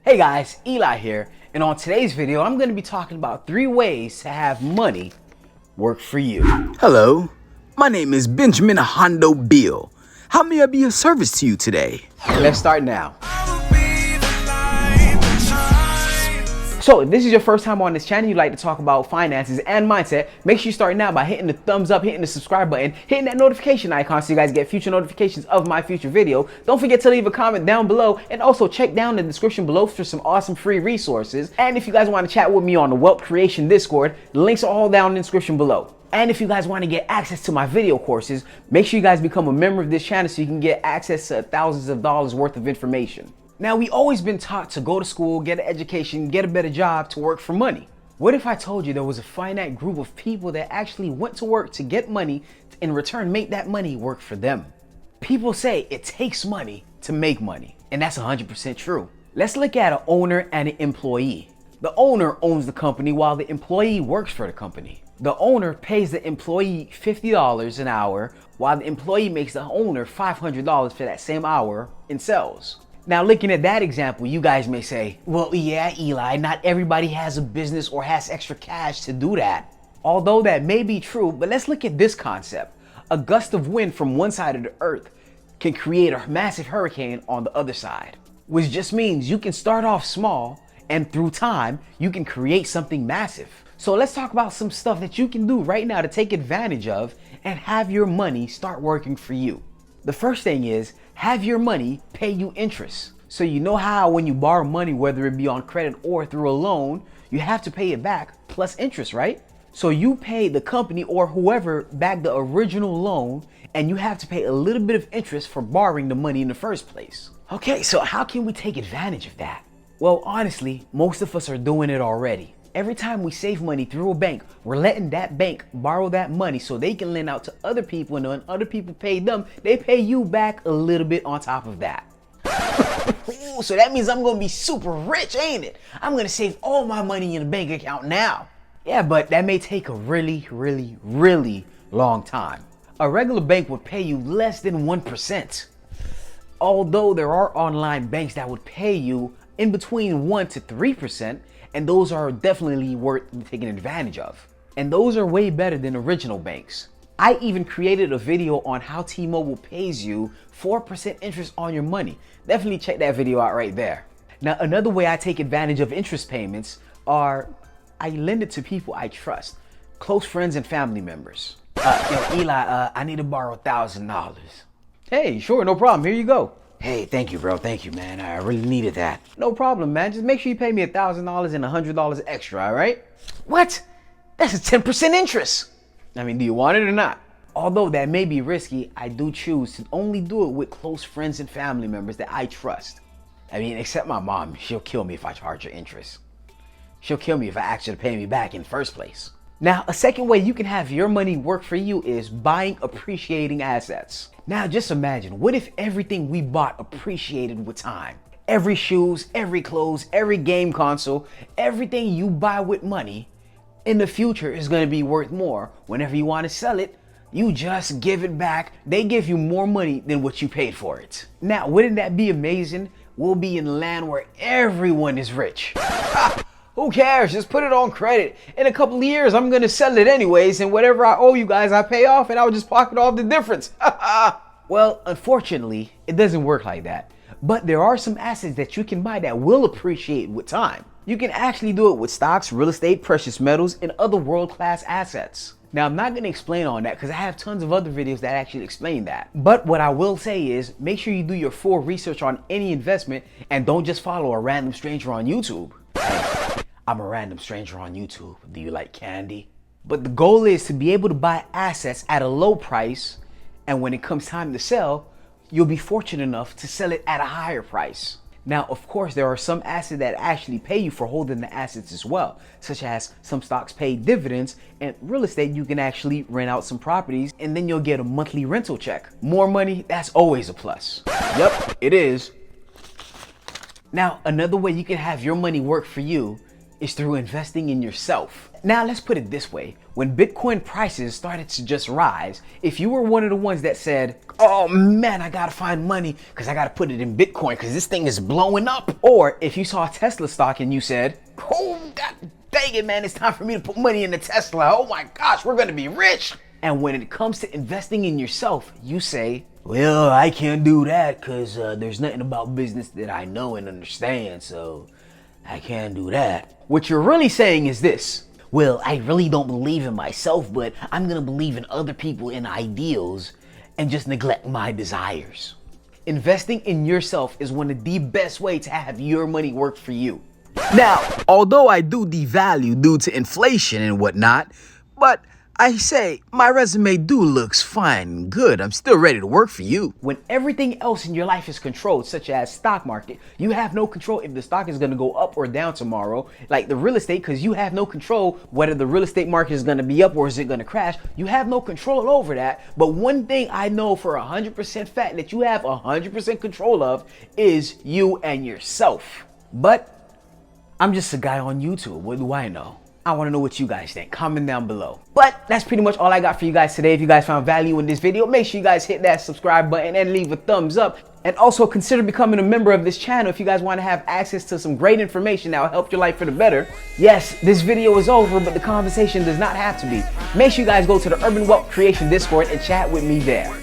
Hey guys, Eli here, and on today's video, I'm going to be talking about 3 ways to have money work for you. Hello, my name is Benjamin Hondo Bill. How may I be of service to you today? Let's start now. So if this is your first time on this channel, you'd like to talk about finances and mindset, make sure you start now by hitting the thumbs up, hitting the subscribe button, hitting that notification icon so you guys get future notifications of my future video. Don't forget to leave a comment down below, and also check down the description below for some awesome free resources. And if you guys want to chat with me on the Wealth Creation Discord, the links are all down in the description below. And if you guys want to get access to my video courses, make sure you guys become a member of this channel so you can get access to thousands of dollars worth of information. Now, we always been taught to go to school, get an education, get a better job to work for money. What if I told you there was a finite group of people that actually went to work to get money, in return make that money work for them? People say it takes money to make money, and that's 100% true. Let's look at an owner and an employee. The owner owns the company while the employee works for the company. The owner pays the employee $50 an hour while the employee makes the owner $500 for that same hour in sales. Now, looking at that example, you guys may say, well, yeah, Eli, not everybody has a business or has extra cash to do that. Although that may be true, but let's look at this concept. A gust of wind from one side of the earth can create a massive hurricane on the other side, which just means you can start off small and through time, you can create something massive. So let's talk about some stuff that you can do right now to take advantage of and have your money start working for you. The first thing is have your money pay you interest. So you know how when you borrow money, whether it be on credit or through a loan, you have to pay it back plus interest, right? So you pay the company or whoever back the original loan, and you have to pay a little bit of interest for borrowing the money in the first place. Okay, so how can we take advantage of that? Well, honestly, most of us are doing it already. Every time we save money through a bank, we're letting that bank borrow that money so they can lend out to other people, and when other people pay them, they pay you back a little bit on top of that. Ooh, so that means I'm gonna be super rich, ain't it? I'm gonna save all my money in a bank account now. Yeah, but that may take a really long time. A regular bank would pay you less than 1%. Although there are online banks that would pay you in between 1 to 3%, and those are definitely worth taking advantage of. And those are way better than original banks. I even created a video on how T-Mobile pays you 4% interest on your money. Definitely check that video out right there. Now, another way I take advantage of interest payments are I lend it to people I trust, close friends and family members. Yo, Eli, I need to borrow $1,000. Hey, sure, no problem. Here you go. Hey, thank you, bro. Thank you, man. I really needed that. No problem, man. Just make sure you pay me $1,000 and $100 extra, all right? What? That's a 10% interest. I mean, do you want it or not? Although that may be risky, I do choose to only do it with close friends and family members that I trust. I mean, except my mom. She'll kill me if I charge her interest. She'll kill me if I ask her to pay me back in the first place. Now, a second way you can have your money work for you is buying appreciating assets. Now, just imagine, what if everything we bought appreciated with time? Every shoes, every clothes, every game console, everything you buy with money in the future is going to be worth more. Whenever you want to sell it, you just give it back. They give you more money than what you paid for it. Now, wouldn't that be amazing? We'll be in a land where everyone is rich. Who cares? Just put it on credit. In a couple of years, I'm going to sell it anyways, and whatever I owe you guys, I pay off, and I'll just pocket off the difference. Well, unfortunately, it doesn't work like that. But there are some assets that you can buy that will appreciate with time. You can actually do it with stocks, real estate, precious metals, and other world-class assets. Now, I'm not going to explain on that because I have tons of other videos that actually explain that. But what I will say is make sure you do your full research on any investment and don't just follow a random stranger on YouTube. I'm a random stranger on YouTube. Do you like candy? But the goal is to be able to buy assets at a low price, and when it comes time to sell, you'll be fortunate enough to sell it at a higher price. Now, of course, there are some assets that actually pay you for holding the assets as well, such as some stocks pay dividends, and real estate, you can actually rent out some properties and then you'll get a monthly rental check. More money, that's always a plus. Yep, it is. Now, another way you can have your money work for you is through investing in yourself. Now let's put it this way. When Bitcoin prices started to just rise, if you were one of the ones that said, oh man, I gotta find money because I gotta put it in Bitcoin because this thing is blowing up. Or if you saw Tesla stock and you said, oh god dang it man, it's time for me to put money in the Tesla. Oh my gosh, we're gonna be rich. And when it comes to investing in yourself, you say, well, I can't do that because there's nothing about business that I know and understand, so I can't do that. What you're really saying is this. Well, I really don't believe in myself, but I'm gonna believe in other people and ideals and just neglect my desires. Investing in yourself is one of the best ways to have your money work for you. Now, although I do devalue due to inflation and whatnot, but I say my resume looks fine and good. I'm still ready to work for you. When everything else in your life is controlled, such as stock market, you have no control if the stock is going to go up or down tomorrow. Like the real estate, because you have no control whether the real estate market is going to be up or is it going to crash. You have no control over that. But one thing I know for 100% fact that you have 100% control of is you and yourself. But I'm just a guy on YouTube. What do I know? I want to know what you guys think. Comment down below. But that's pretty much all I got for you guys today. If you guys found value in this video, make sure you guys hit that subscribe button and leave a thumbs up. And also consider becoming a member of this channel if you guys want to have access to some great information that will help your life for the better. Yes, this video is over, but the conversation does not have to be. Make sure you guys go to the Urban Wealth Creation Discord and chat with me there.